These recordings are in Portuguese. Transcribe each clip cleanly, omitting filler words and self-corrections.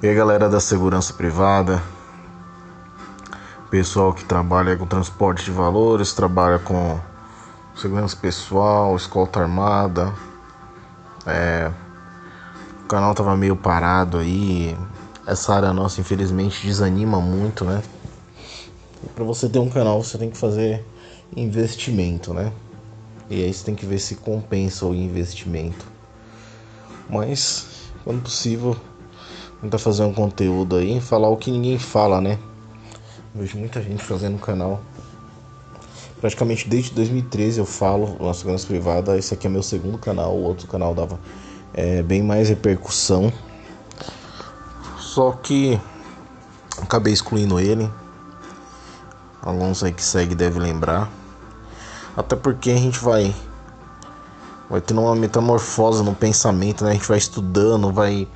E a galera da segurança privada, pessoal que trabalha com transporte de valores, trabalha com segurança pessoal, escolta armada. O canal tava meio parado aí. Essa área nossa, infelizmente, desanima muito, né? E pra você ter um canal, você tem que fazer investimento, né? E aí você tem que ver se compensa o investimento. Mas, quando possível, tentar fazer um conteúdo aí, falar o que ninguém fala, né? Eu vejo muita gente fazendo canal. Praticamente desde 2013 eu falo na segurança privada. Esse aqui é meu segundo canal. O outro canal dava bem mais repercussão. Só que acabei excluindo ele. Alguns aí que segue devem lembrar. Até porque a gente vai tendo uma metamorfose no pensamento, né? A gente vai estudando, vai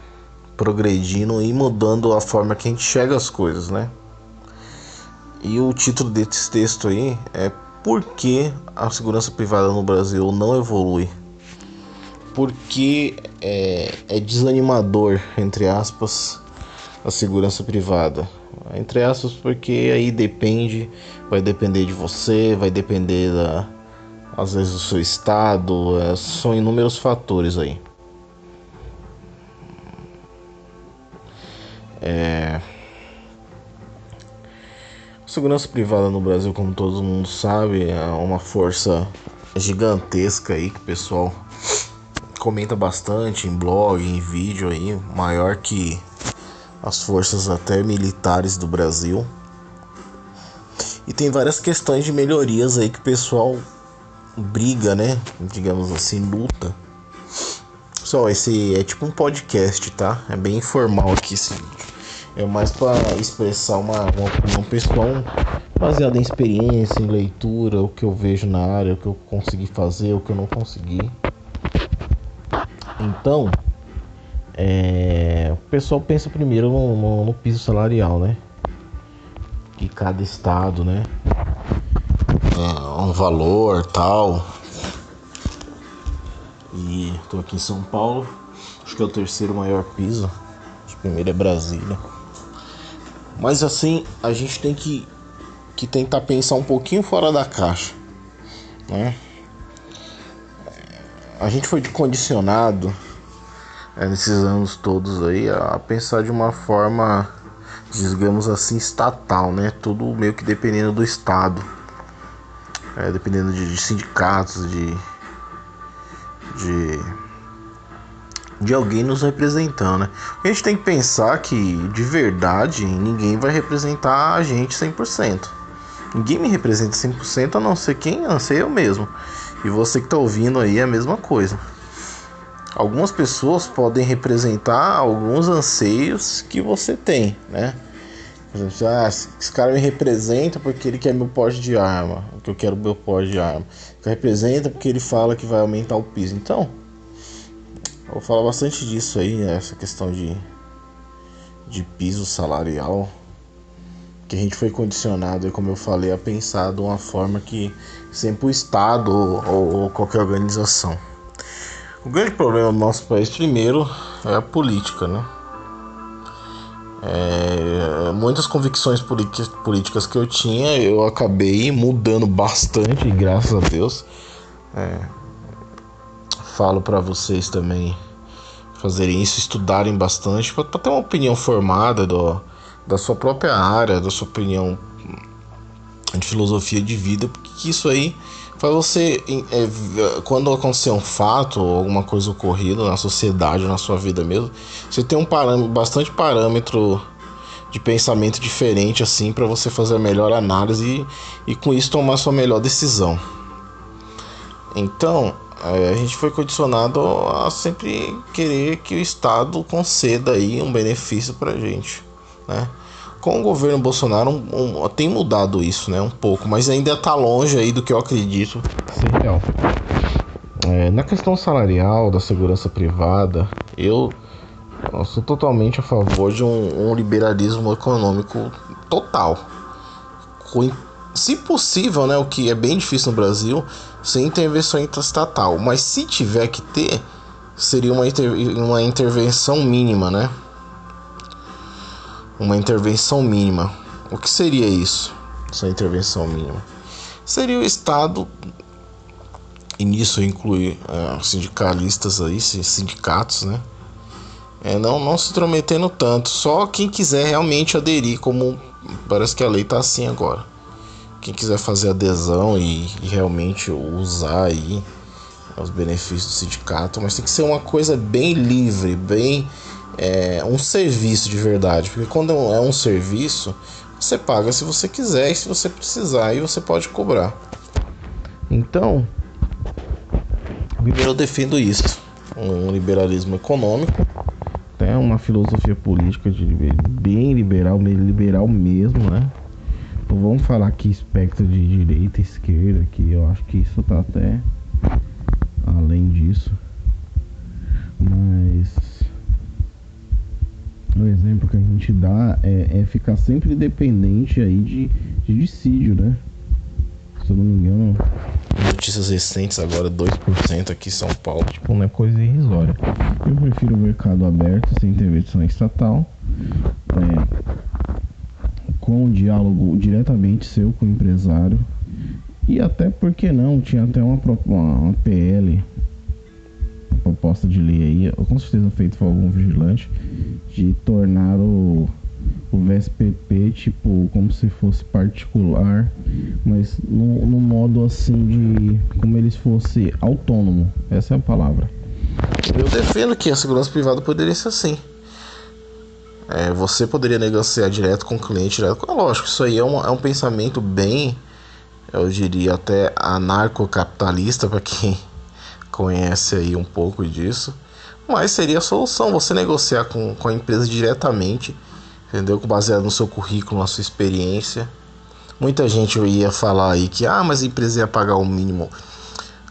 progredindo e mudando a forma que a gente enxerga as coisas, né? E o título desse texto aí é Por que a segurança privada no Brasil não evolui? Porque é desanimador, entre aspas, a segurança privada. Entre aspas, porque aí vai depender de você, vai depender às vezes do seu estado, são inúmeros fatores aí. Segurança privada no Brasil, como todo mundo sabe, é uma força gigantesca aí que o pessoal comenta bastante em blog, em vídeo aí, maior que as forças até militares do Brasil. E tem várias questões de melhorias aí que o pessoal briga, né? Digamos assim, luta. Pessoal, esse é tipo um podcast, tá? É bem informal aqui esse vídeo. É mais para expressar uma opinião pessoal baseada em experiência, em leitura, o que eu vejo na área, o que eu consegui fazer, o que eu não consegui. Então, o pessoal pensa primeiro no piso salarial, né? Que cada estado, né? Um valor tal. E tô aqui em São Paulo. Acho que é o terceiro maior piso. O primeiro é Brasília. Mas assim, a gente tem que tentar pensar um pouquinho fora da caixa, né? A gente foi condicionado nesses anos todos aí a pensar de uma forma, digamos assim, estatal, né? Tudo meio que dependendo do estado, dependendo de sindicatos, de alguém nos representando, né? A gente tem que pensar que, de verdade, ninguém vai representar a gente 100%. Ninguém me representa 100%, a não ser quem? A não ser eu mesmo. E você que tá ouvindo aí é a mesma coisa. Algumas pessoas podem representar alguns anseios que você tem, né? Por exemplo, esse cara me representa porque ele quer meu porte de arma, porque eu quero meu porte de arma. Ele representa porque ele fala que vai aumentar o piso. Então, eu vou falar bastante disso aí, né? Essa questão de piso salarial, que a gente foi condicionado, como eu falei, a pensar de uma forma que sempre o Estado ou qualquer organização. O grande problema do nosso país, primeiro, é a política, né? Muitas convicções políticas que eu tinha, eu acabei mudando bastante, graças a Deus. Falo para vocês também fazerem isso, estudarem bastante, para ter uma opinião formada da sua própria área, da sua opinião de filosofia de vida, porque isso aí faz você, quando acontecer um fato ou alguma coisa ocorrida na sociedade, na sua vida mesmo, você tem bastante parâmetro de pensamento diferente assim para você fazer a melhor análise e com isso tomar a sua melhor decisão. Então, a gente foi condicionado a sempre querer que o Estado conceda aí um benefício pra gente, né? Com o governo Bolsonaro tem mudado isso, né? Um pouco, mas ainda está longe aí do que eu acredito ser real. Na questão salarial da segurança privada, eu sou totalmente a favor de um liberalismo econômico total. Se possível, né, o que é bem difícil no Brasil, sem intervenção estatal. Mas se tiver que ter, seria uma intervenção mínima, né? uma intervenção mínima. O que seria isso? Essa intervenção mínima seria o Estado, e nisso inclui sindicalistas aí, sindicatos, né? Não se intrometendo tanto, só quem quiser realmente aderir, como parece que a lei tá assim agora. Quem quiser fazer adesão e realmente usar aí os benefícios do sindicato, mas tem que ser uma coisa bem livre, bem um serviço de verdade, porque quando é um serviço, você paga se você quiser e se você precisar, aí você pode cobrar. Então, primeiro eu defendo isso, um liberalismo econômico, uma filosofia política bem liberal mesmo, né? Não vamos falar aqui espectro de direita e esquerda, que eu acho que isso tá até além disso. Mas o exemplo que a gente dá é ficar sempre dependente aí de dissídio, né? Se eu não me engano, notícias recentes agora, 2% aqui em São Paulo, tipo, não é coisa irrisória. Eu prefiro o mercado aberto, sem intervenção estatal, com um diálogo diretamente seu com o empresário, e até porque não, tinha até uma PL, uma proposta de lei aí, com certeza feito por algum vigilante, de tornar o VSPP tipo como se fosse particular, mas no modo assim de como ele fosse autônomo, essa é a palavra. Eu defendo que a segurança privada poderia ser assim. Você poderia negociar direto com o cliente, direto. Lógico, isso aí é um pensamento bem, eu diria até anarcocapitalista, para quem conhece aí um pouco disso. Mas seria a solução, você negociar com a empresa diretamente, entendeu? Baseado no seu currículo, na sua experiência. Muita gente ia falar aí que mas a empresa ia pagar o mínimo.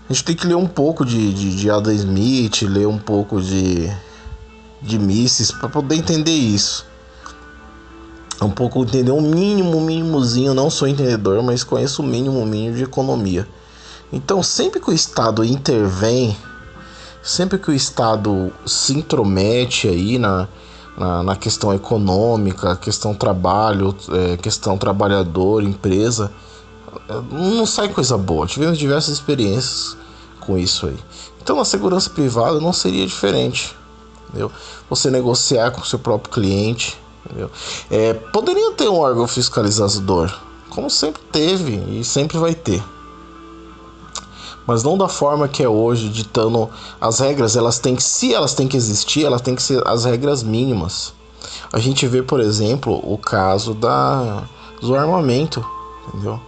A gente tem que ler um pouco de Adam Smith, ler um pouco de Mises para poder entender isso. Um pouco entender um mínimozinho, não sou entendedor, mas conheço o mínimo de economia. Então, sempre que o Estado intervém, sempre que o Estado se intromete aí na questão econômica, questão trabalho, questão trabalhador, empresa, não sai coisa boa. Tivemos diversas experiências com isso aí. Então, na segurança privada não seria diferente. Entendeu? Você negociar com o seu próprio cliente, entendeu? Poderia ter um órgão fiscalizador, como sempre teve e sempre vai ter, mas não da forma que é hoje, ditando as regras. Se elas têm que existir, elas têm que ser as regras mínimas. A gente vê, por exemplo, o caso do armamento, entendeu?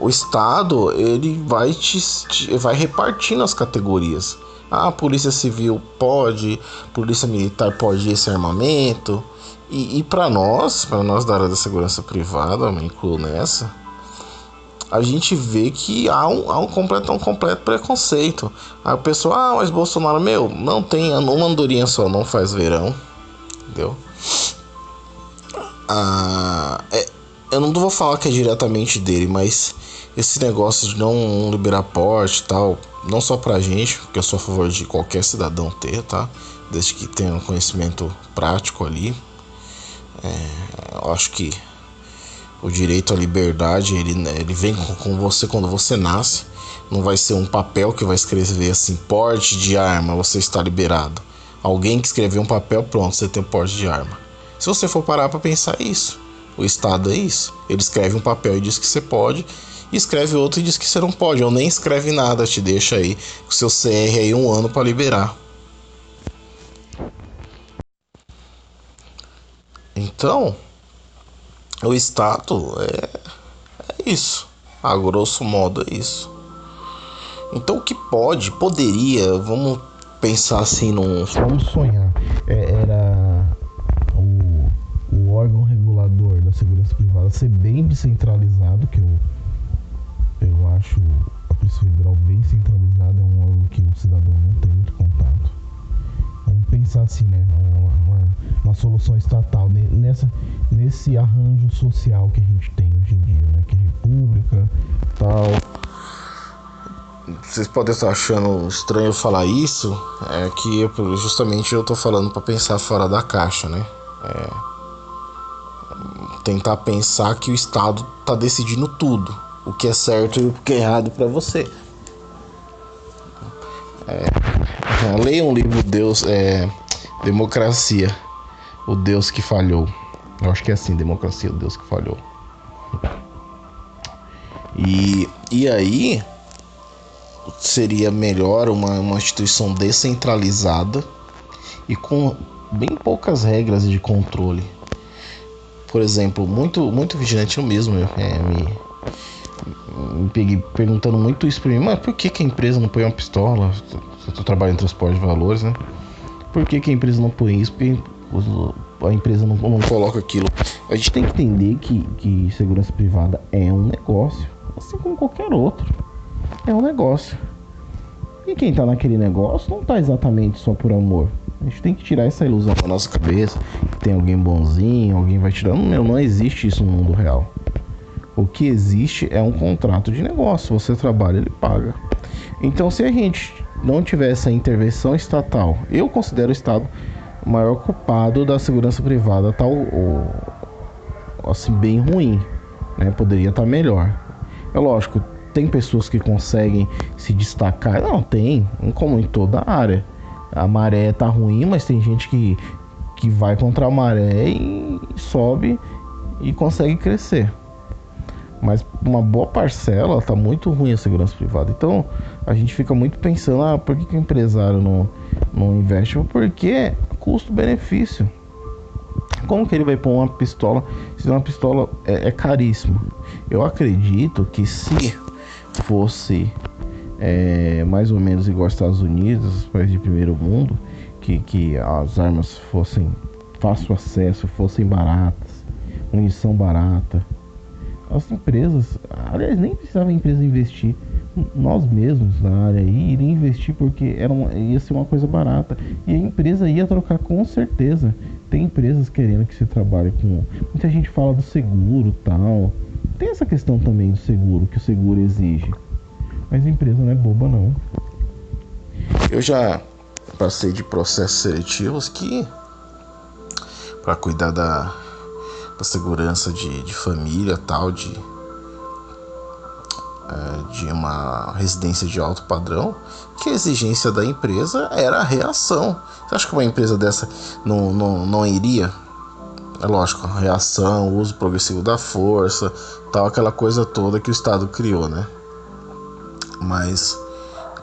O Estado, ele vai repartindo as categorias. A Polícia Civil pode, Polícia Militar pode esse armamento. E para nós da área da segurança privada, me incluo nessa, a gente vê que há um completo preconceito. A pessoa, mas Bolsonaro, não tem uma andorinha só, não faz verão, entendeu? Eu não vou falar que é diretamente dele, mas esse negócio de não liberar porte e tal, não só pra gente, porque eu sou a favor de qualquer cidadão ter, tá? Desde que tenha um conhecimento prático ali. Eu acho que o direito à liberdade, ele vem com você quando você nasce. Não vai ser um papel que vai escrever assim, porte de arma, você está liberado. Alguém que escreveu um papel, pronto, você tem porte de arma. Se você for parar para pensar, é isso. O Estado é isso. Ele escreve um papel e diz que você pode, e escreve outro e diz que você não pode, ou nem escreve nada, te deixa aí com seu CR aí 1 ano para liberar. Então, o Estado é isso, a grosso modo é isso. Então, o que poderia, vamos pensar assim, vamos sonhar, era o órgão regulador da segurança privada ser bem descentralizado, que eu acho a Polícia Federal bem centralizada, é um órgão que o cidadão não tem muito contato. Vamos pensar assim, né? Uma solução estatal nesse arranjo social que a gente tem hoje em dia, né? Que é república, tal. Vocês podem estar achando estranho falar isso, que justamente eu tô falando para pensar fora da caixa, né? tentar pensar que o Estado tá decidindo tudo, o que é certo e o que é errado para você. Leia um livro, Democracia, o Deus que falhou. Eu acho que é assim, Democracia, o Deus que falhou. E aí seria melhor uma instituição descentralizada e com bem poucas regras de controle. Por exemplo, muito vigilante eu mesmo me peguei perguntando muito isso pra mim, mas por que a empresa não põe uma pistola? Se eu trabalho em transporte de valores, né? Por que a empresa não põe isso? Porque a empresa não coloca aquilo. A gente tem que entender que segurança privada é um negócio, assim como qualquer outro. É um negócio. E quem tá naquele negócio não tá exatamente só por amor. A gente tem que tirar essa ilusão da nossa cabeça, que tem alguém bonzinho, alguém vai tirando. Não existe isso no mundo real. O que existe é um contrato de negócio. Você trabalha, ele paga. Então, se a gente não tiver essa intervenção estatal, eu considero o Estado o maior culpado da segurança privada, tal, assim, bem ruim, né? Poderia estar melhor. É lógico, tem pessoas que conseguem se destacar. Não, tem, como em toda a área. A maré tá ruim, mas tem gente que vai contra a maré e sobe e consegue crescer. Mas uma boa parcela tá muito ruim a segurança privada. Então a gente fica muito pensando, por que o empresário não investe? Porque custo-benefício. Como que ele vai pôr uma pistola se uma pistola é caríssima? Eu acredito que se fosse mais ou menos igual aos Estados Unidos, os países de primeiro mundo, que as armas fossem fácil acesso, fossem baratas, munição barata, as empresas, aliás, nem precisava a empresa investir, nós mesmos na área aí iria investir porque ia ser uma coisa barata e a empresa ia trocar com certeza. Tem empresas querendo que você trabalhe com... Muita gente fala do seguro e tal. Tem essa questão também do seguro, que o seguro exige. Mas a empresa não é boba, não. Eu já passei de processos seletivos que, para cuidar da segurança de família, tal, de uma residência de alto padrão, que a exigência da empresa era a reação. Você acha que uma empresa dessa não iria? É lógico, a reação, o uso progressivo da força, tal, aquela coisa toda que o Estado criou, né? Mas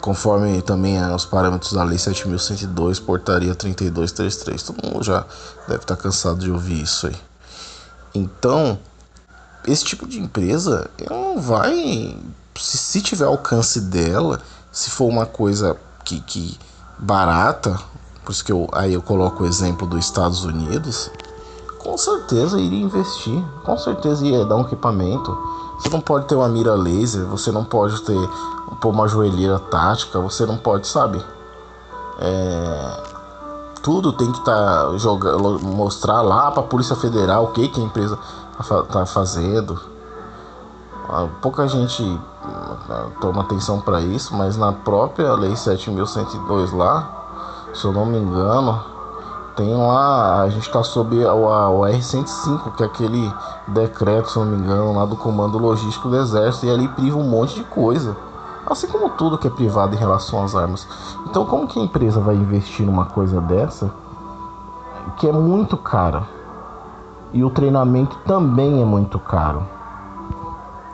conforme também os parâmetros da Lei 7.102, Portaria 3233, todo mundo já deve estar cansado de ouvir isso aí. Então, esse tipo de empresa não vai, se tiver alcance dela, se for uma coisa que barata, por isso que eu coloco o exemplo dos Estados Unidos, com certeza iria investir, com certeza ia dar um equipamento. Você não pode ter uma mira laser, você não pode pôr uma joelheira tática, você não pode, sabe? Tudo tem que mostrar lá para a Polícia Federal o que a empresa tá fazendo. Pouca gente toma atenção para isso, mas na própria Lei 7.102 lá, se eu não me engano, tem lá, a gente está sob o R-105, que é aquele decreto, se não me engano, lá do Comando Logístico do Exército, e ali priva um monte de coisa, assim como tudo que é privado em relação às armas. Então, como que a empresa vai investir numa coisa dessa, que é muito cara, e o treinamento também é muito caro?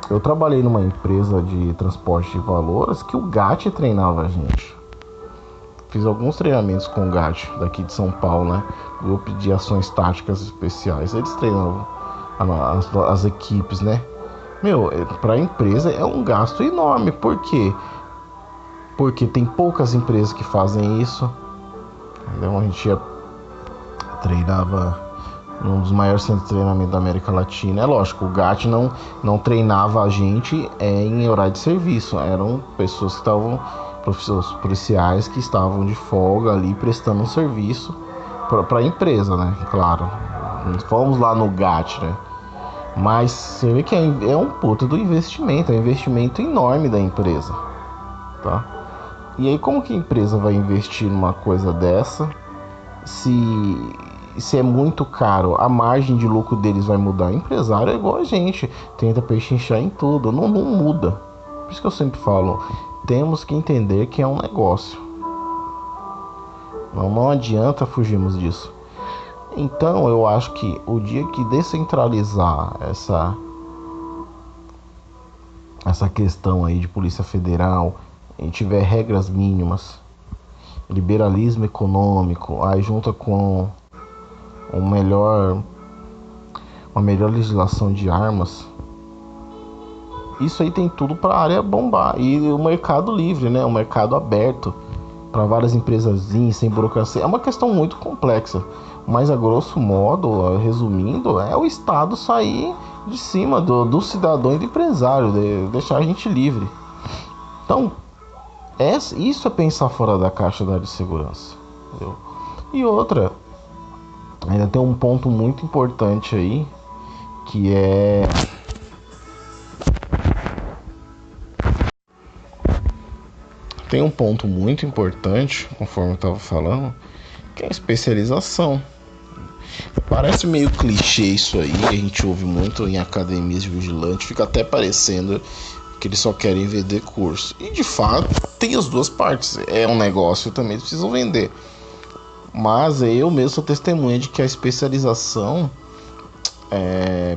Eu trabalhei numa empresa de transporte de valores que o GAT treinava a gente. Fiz alguns treinamentos com o GAT daqui de São Paulo, né? Grupo de Ações Táticas Especiais. Eles treinavam as equipes, né? Para a empresa é um gasto enorme. Por quê? Porque tem poucas empresas que fazem isso. Então a gente treinava num dos maiores centros de treinamento da América Latina. É lógico, o GAT não treinava a gente em horário de serviço. Eram pessoas que estavam... policiais que estavam de folga ali prestando um serviço para a empresa, né? Claro, fomos lá no GAT, né? Mas você vê que é um puta do investimento, é um investimento enorme da empresa, tá? E aí como que a empresa vai investir numa coisa dessa se se é muito caro, a margem de lucro deles vai mudar. Empresário é igual a gente, tenta pechinchar em tudo, não muda. Por isso que eu sempre falo, temos que entender que é um negócio. Não adianta fugirmos disso. Então eu acho que o dia que descentralizar essa questão aí de Polícia Federal e tiver regras mínimas, liberalismo econômico, aí junta com uma melhor legislação de armas, isso aí tem tudo para a área bombar. E o mercado livre, né? O mercado aberto para várias empresas sem burocracia. É uma questão muito complexa, mas a grosso modo, resumindo, é o Estado sair de cima do cidadão e do empresário, deixar a gente livre. Então, isso é pensar fora da caixa da área de segurança, entendeu? E outra, ainda tem um ponto muito importante aí, que é tem um ponto muito importante, conforme eu estava falando, que é a especialização. Parece meio clichê isso aí, a gente ouve muito em academias de vigilante, fica até parecendo que eles só querem vender curso. E de fato, tem as duas partes. É um negócio, também precisam vender. Mas eu mesmo sou testemunha de que a especialização,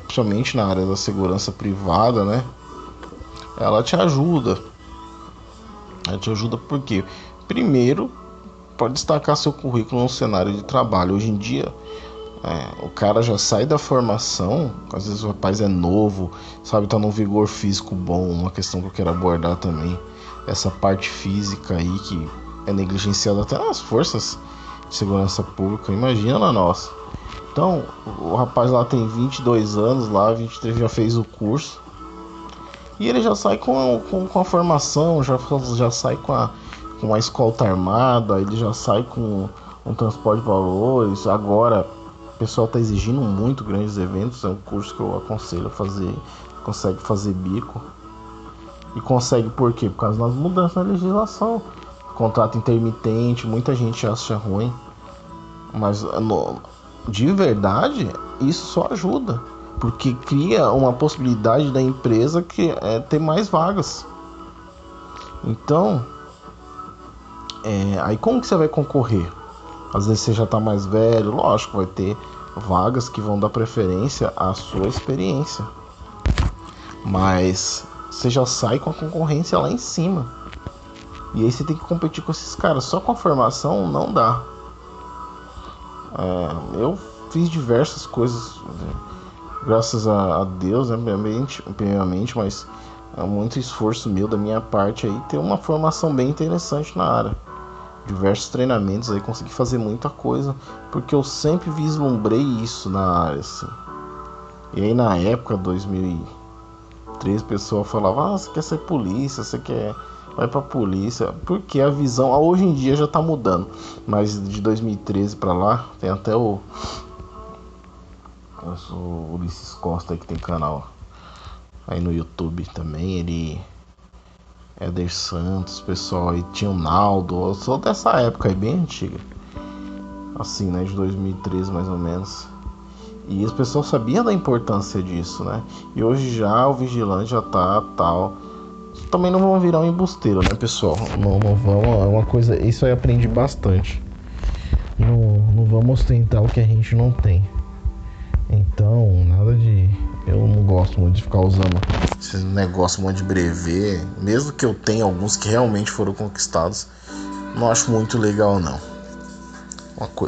principalmente na área da segurança privada, né? Ela te ajuda. Ela te ajuda porque, primeiro, pode destacar seu currículo no cenário de trabalho. Hoje em dia, o cara já sai da formação, às vezes o rapaz é novo, sabe, tá num vigor físico bom, uma questão que eu quero abordar também, essa parte física aí que é negligenciada até nas forças de segurança pública, imagina na nossa. Então, o rapaz lá tem 22 anos, lá 23 já fez o curso, e ele já sai com a formação, já sai com a escolta armada, ele já sai com um transporte de valores. Agora o pessoal está exigindo muito grandes eventos, é um curso que eu aconselho a fazer, consegue fazer bico. E consegue por quê? Por causa das mudanças na legislação. Contrato intermitente, muita gente acha ruim, mas de verdade isso só ajuda, porque cria uma possibilidade da empresa que ter mais vagas. Então, aí como que você vai concorrer? Às vezes você já está mais velho, lógico, vai ter vagas que vão dar preferência à sua experiência, mas você já sai com a concorrência lá em cima. E aí você tem que competir com esses caras. Só com a formação não dá. Eu fiz diversas coisas, graças a Deus, né, primeiramente, mas muito esforço meu da minha parte aí, ter uma formação bem interessante na área. Diversos treinamentos aí, consegui fazer muita coisa, porque eu sempre vislumbrei isso na área, assim. E aí na época, 2013, o pessoal falava, você quer ser polícia, você quer... vai pra polícia, porque a visão hoje em dia já tá mudando, mas de 2013 pra lá, tem até o Ulisses Costa aí, que tem canal aí no YouTube também, ele... Éder Santos, pessoal aí, tinha o Naldo, eu sou dessa época aí, bem antiga, assim, né, de 2013 mais ou menos, e as pessoas sabiam da importância disso, né, e hoje já o vigilante já tá tal, também não vão virar um embusteiro, né, pessoal, não vão, é uma coisa, isso aí eu aprendi bastante, não vamos ostentar o que a gente não tem, então, nada de... Eu não gosto muito de ficar usando esse negócio, um monte de brevet. Mesmo que eu tenha alguns que realmente foram conquistados, não acho muito legal, não.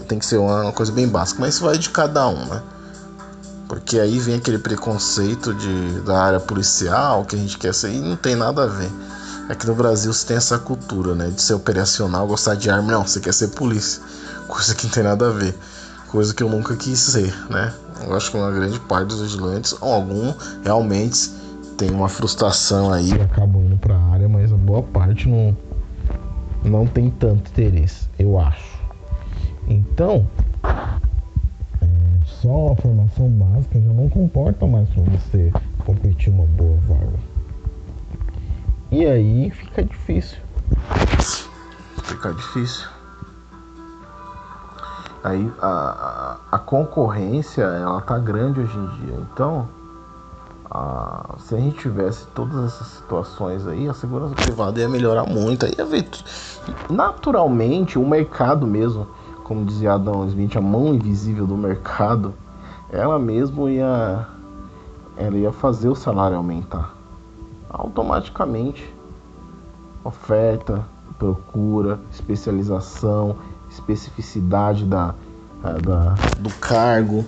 Tem que ser uma coisa bem básica, mas isso vai de cada um, né? Porque aí vem aquele preconceito da área policial, que a gente quer ser, e não tem nada a ver. Aqui no Brasil você tem essa cultura, né? De ser operacional, gostar de arma. Não, você quer ser polícia. Coisa que não tem nada a ver. Coisa que eu nunca quis ser, né? Eu acho que uma grande parte dos vigilantes, ou algum, realmente tem uma frustração aí, acabam indo pra área, mas a boa parte não tem tanto interesse, eu acho. Então, só a formação básica já não comporta mais pra você competir uma boa vaga. E aí fica difícil. Aí a concorrência, ela tá grande hoje em dia. Então, se a gente tivesse todas essas situações aí, a segurança privada ia melhorar muito. Aí ia ver, naturalmente, o mercado mesmo, como dizia Adam Smith, a mão invisível do mercado, ela mesmo ia fazer o salário aumentar. Automaticamente. Oferta, procura, especialização, especificidade do cargo,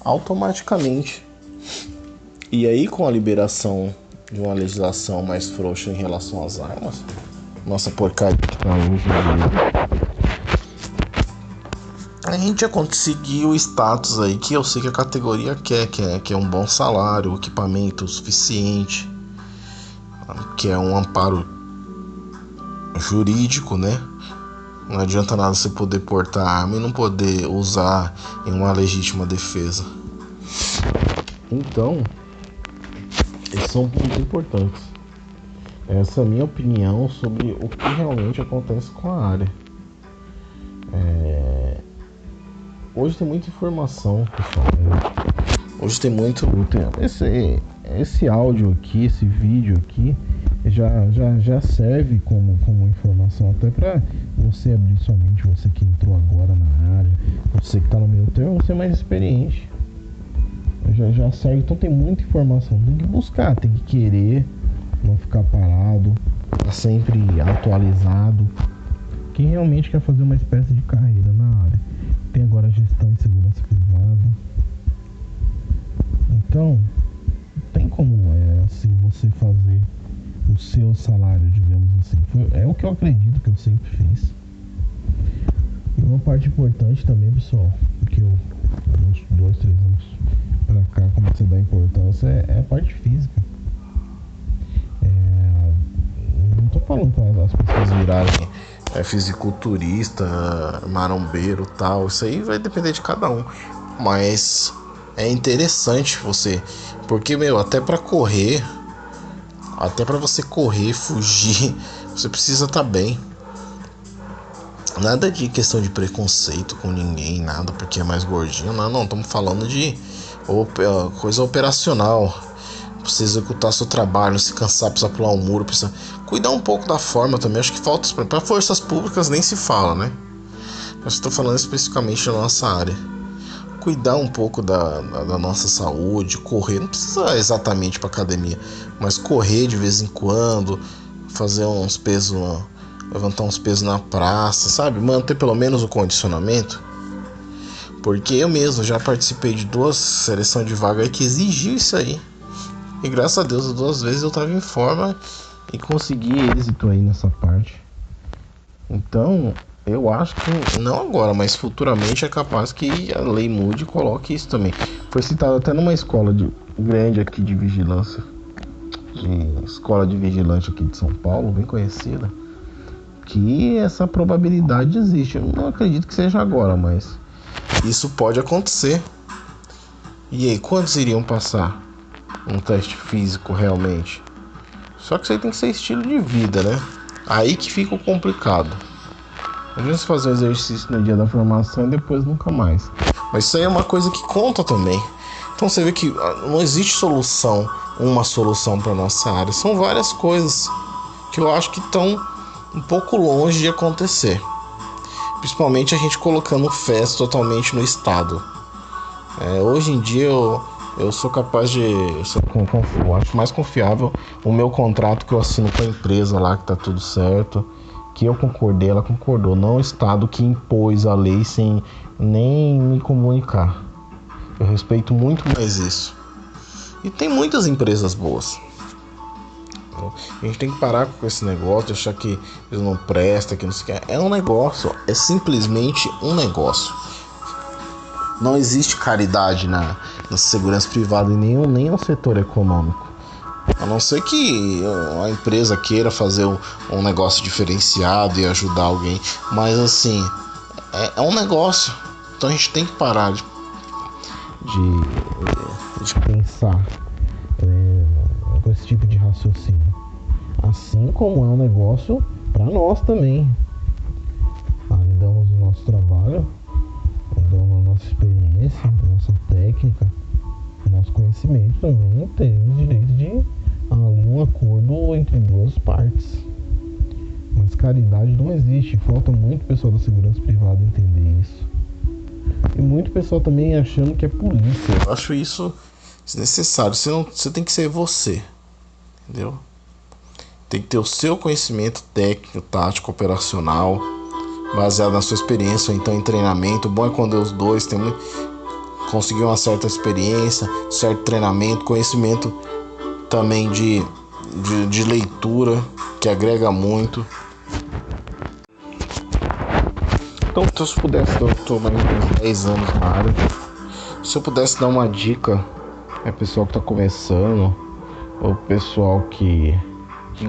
automaticamente. E aí, com a liberação de uma legislação mais frouxa em relação às armas, nossa porcaria que tá hoje em dia, a gente ia conseguir o status aí que eu sei que a categoria quer, que é um bom salário, equipamento suficiente, que é um amparo jurídico, né? Não adianta nada você poder portar arma e não poder usar em uma legítima defesa. Então, esses são pontos importantes. Essa é a minha opinião sobre o que realmente acontece com a área. Hoje tem muita informação, pessoal. Hoje tem muito. Esse áudio aqui, esse vídeo aqui, já serve como informação até para você abrir sua mente, você que entrou agora na área, você que está no meio termo, você é mais experiente. Já serve, então tem muita informação, tem que buscar, tem que querer, não ficar parado, tá sempre atualizado. Quem realmente quer fazer uma espécie de carreira na área, tem agora gestão e segurança privada. Então, tem como assim você fazer o seu salário, digamos assim. É o que eu acredito que eu sempre fiz. E uma parte importante também, pessoal, que eu, uns 2, 3 anos pra cá, comecei a dar importância, é a parte física. Não tô falando para as pessoas virarem fisiculturista, marombeiro, tal. Isso aí vai depender de cada um. Mas é interessante você, porque, até pra correr, até pra você correr, fugir, você precisa estar bem. Nada de questão de preconceito com ninguém, nada porque é mais gordinho, não, estamos falando de coisa operacional. Você executar seu trabalho, se cansar, precisar pular um muro, precisa cuidar um pouco da forma também. Acho que falta para forças públicas nem se fala, né? Mas estou falando especificamente da nossa área. Cuidar um pouco da nossa saúde, correr, não precisa exatamente para academia, mas correr de vez em quando, fazer uns pesos, levantar uns pesos na praça, sabe? Manter pelo menos o condicionamento. Porque eu mesmo já participei de 2 seleções de vaga aí que exigiu isso aí. E graças a Deus, 2 vezes eu estava em forma e consegui êxito aí nessa parte. Então, eu acho que, não agora, mas futuramente é capaz que a lei mude e coloque isso também. Foi citado até numa escola grande aqui de vigilância, escola de vigilante aqui de São Paulo, bem conhecida, que essa probabilidade existe. Eu não acredito que seja agora, mas isso pode acontecer. E aí, quantos iriam passar um teste físico realmente? Só que isso aí tem que ser estilo de vida, né? Aí que fica o complicado. A gente fazer o exercício no dia da formação e depois nunca mais. Mas isso aí é uma coisa que conta também. Então você vê que não existe uma solução para nossa área. São várias coisas que eu acho que estão um pouco longe de acontecer. Principalmente a gente colocando fé totalmente no Estado. Hoje em dia eu sou capaz de... Eu acho mais confiável o meu contrato que eu assino com a empresa lá, que tá tudo certo, que eu concordei, ela concordou, não o Estado que impôs a lei sem nem me comunicar. Eu respeito muito mais isso. E tem muitas empresas boas. A gente tem que parar com esse negócio de achar que eles não prestam, que não sei o que. É um negócio, é simplesmente um negócio. Não existe caridade na segurança privada em nenhum setor econômico. A não ser que a empresa queira fazer um negócio diferenciado e ajudar alguém. Mas assim, é um negócio. Então a gente tem que parar de pensar com esse tipo de raciocínio. Assim como é um negócio para nós também. Lidamos o nosso trabalho experiência, a nossa técnica, o nosso conhecimento também, temos direito de ali um acordo entre duas partes. Mas caridade não existe. Falta muito pessoal da segurança privada entender isso. E muito pessoal também achando que é polícia. Eu acho isso desnecessário. Você tem que ser você, entendeu? Tem que ter o seu conhecimento técnico, tático, operacional, baseado na sua experiência ou então em treinamento. O bom é quando os dois conseguir uma certa experiência, certo treinamento, conhecimento também de leitura, que agrega muito. Então, se eu pudesse, eu tô mais de 10 anos na área, se eu pudesse dar uma dica pessoal que tá começando, ou pessoal que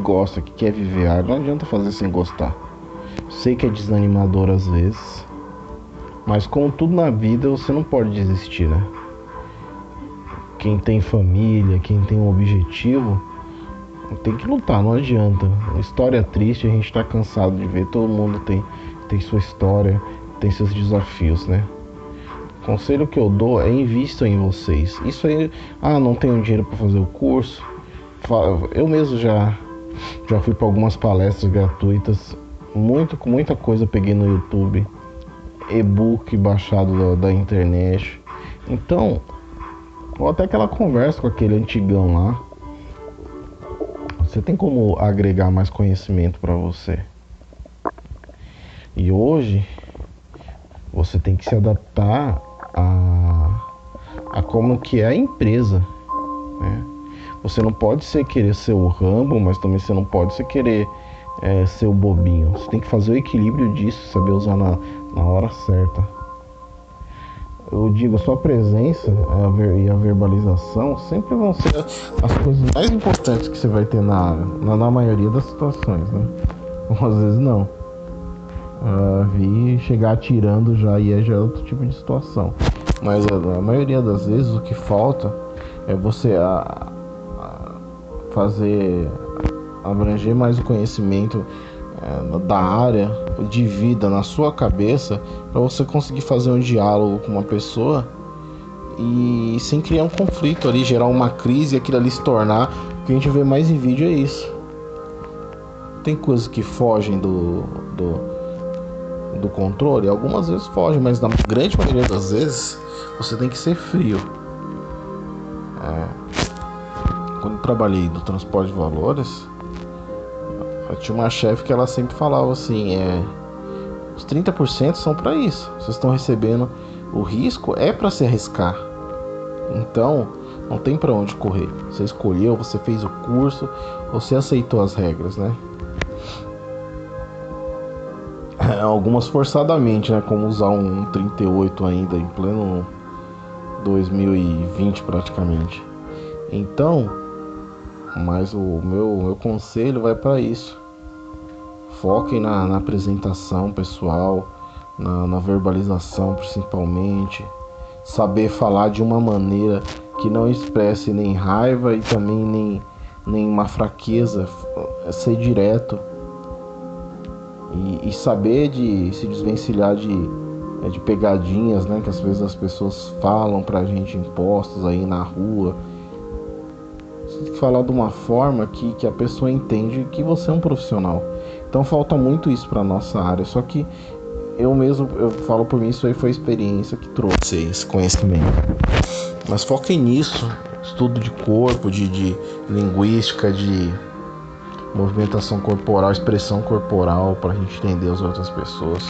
gosta, que quer viver a área, não adianta fazer sem gostar. Sei que é desanimador às vezes, mas como tudo na vida, você não pode desistir, né? Quem tem família, quem tem um objetivo, tem que lutar, não adianta. História triste, a gente tá cansado de ver, todo mundo tem sua história, tem seus desafios, né? O conselho que eu dou é invistam em vocês. Isso aí, não tenho dinheiro para fazer o curso. Eu mesmo já fui para algumas palestras gratuitas, com muita coisa peguei no YouTube, e-book baixado da internet. Então, ou até aquela conversa com aquele antigão lá. Você tem como agregar mais conhecimento para você. E hoje você tem que se adaptar a como que é a empresa, né? Você não pode querer ser o Rambo, mas também você não pode querer ser o bobinho. Você tem que fazer o equilíbrio disso, saber usar na hora certa. Eu digo, a sua presença e a verbalização sempre vão ser as coisas mais importantes que você vai ter na área, na maioria das situações, né? Às vezes não. Vi chegar atirando já é outro tipo de situação. Mas a maioria das vezes o que falta é você fazer abranger mais o conhecimento da área de vida na sua cabeça, para você conseguir fazer um diálogo com uma pessoa e sem criar um conflito ali, gerar uma crise e aquilo ali se tornar. O que a gente vê mais em vídeo é isso. Tem coisas que fogem do controle, algumas vezes fogem, mas na grande maioria das vezes você tem que ser frio. Quando eu trabalhei no transporte de valores, eu tinha uma chefe que ela sempre falava assim, os 30% são para isso. Vocês estão recebendo o risco, é para se arriscar. Então, não tem para onde correr. Você escolheu, você fez o curso, você aceitou as regras, né? Algumas forçadamente, né? Como usar um 38 ainda em pleno 2020 praticamente. Então, mas o meu conselho vai para isso. Foquem na apresentação pessoal, na verbalização principalmente. Saber falar de uma maneira que não expresse nem raiva e também nem uma fraqueza. Ser direto. E saber de se desvencilhar de pegadinhas, né? Que às vezes as pessoas falam pra gente em postos aí na rua. Você tem que falar de uma forma que a pessoa entende que você é um profissional. Então falta muito isso pra nossa área. Só que eu falo por mim, isso aí foi a experiência que trouxe esse conhecimento. Mas foquem nisso. Estudo de corpo, de linguística, de movimentação corporal, expressão corporal, pra gente entender as outras pessoas.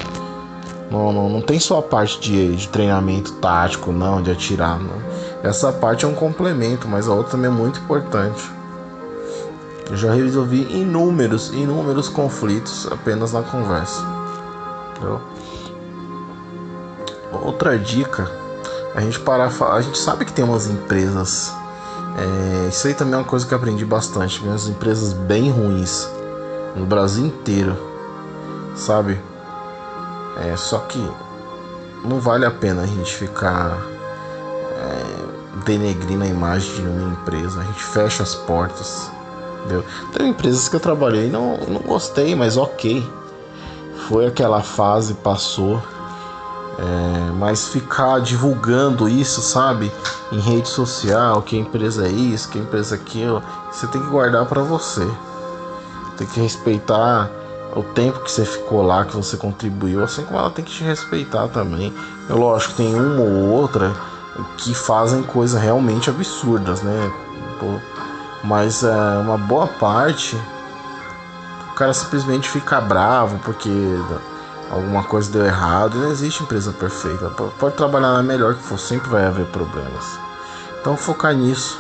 Não tem só a parte de treinamento tático, não, de atirar, não. Essa parte é um complemento, mas a outra também é muito importante. Eu já resolvi inúmeros conflitos apenas na conversa. Entendeu? Outra dica, a gente sabe que tem umas empresas, isso aí também é uma coisa que eu aprendi bastante, umas empresas bem ruins no Brasil inteiro, sabe? Só que não vale a pena a gente ficar denegrindo a imagem de uma empresa. A gente fecha as portas, entendeu? Tem empresas que eu trabalhei, não gostei, mas ok, foi aquela fase, passou. Mas ficar divulgando isso, sabe, em rede social, que a empresa é isso, que a empresa é aquilo, você tem que guardar pra você. Tem que respeitar o tempo que você ficou lá, que você contribuiu, assim como ela tem que te respeitar também. Lógico, tem uma ou outra que fazem coisas realmente absurdas, né? Pô, mas uma boa parte, o cara simplesmente fica bravo porque alguma coisa deu errado. Não existe empresa perfeita. Pode trabalhar na melhor que for, sempre vai haver problemas. Então focar nisso,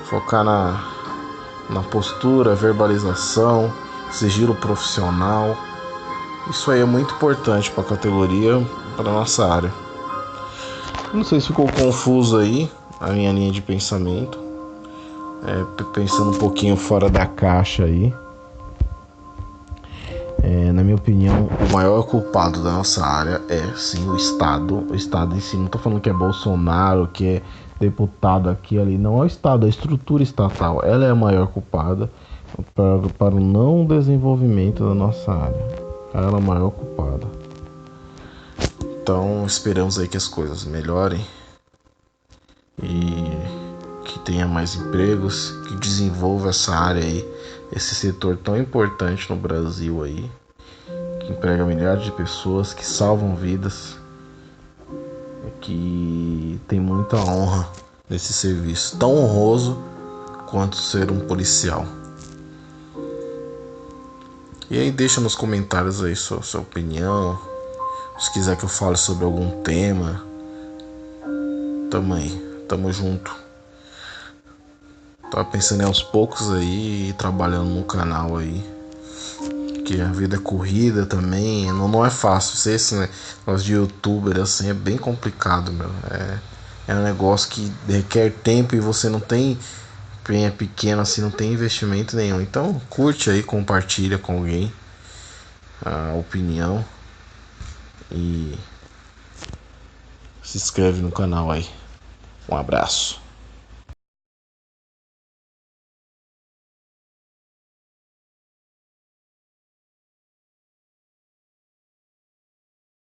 focar na postura, verbalização, sigilo profissional. Isso aí é muito importante para a categoria, para nossa área. Não sei se ficou confuso aí a minha linha de pensamento. Pensando um pouquinho fora da caixa aí. Na minha opinião, o maior culpado da nossa área é sim o Estado. O Estado em si, não estou falando que é Bolsonaro, que é deputado aqui ali. Não é o Estado, é a estrutura estatal. Ela é a maior culpada para o não desenvolvimento da nossa área. Ela é a maior culpada. Então esperamos aí que as coisas melhorem e que tenha mais empregos, que desenvolva essa área aí, esse setor tão importante no Brasil aí, que emprega milhares de pessoas, que salvam vidas, que tem muita honra nesse serviço, tão honroso quanto ser um policial. E aí deixa nos comentários aí sua opinião, se quiser que eu fale sobre algum tema, tamo aí, tamo junto. Tava pensando em aos poucos aí e trabalhando no canal aí. Que a vida é corrida também, não é fácil. Ser esse negócio de youtuber assim é bem complicado, meu. É um negócio que requer tempo e você não tem. Quem é pequeno assim, não tem investimento nenhum. Então curte aí, compartilha com alguém a opinião e se inscreve no canal aí. Um abraço.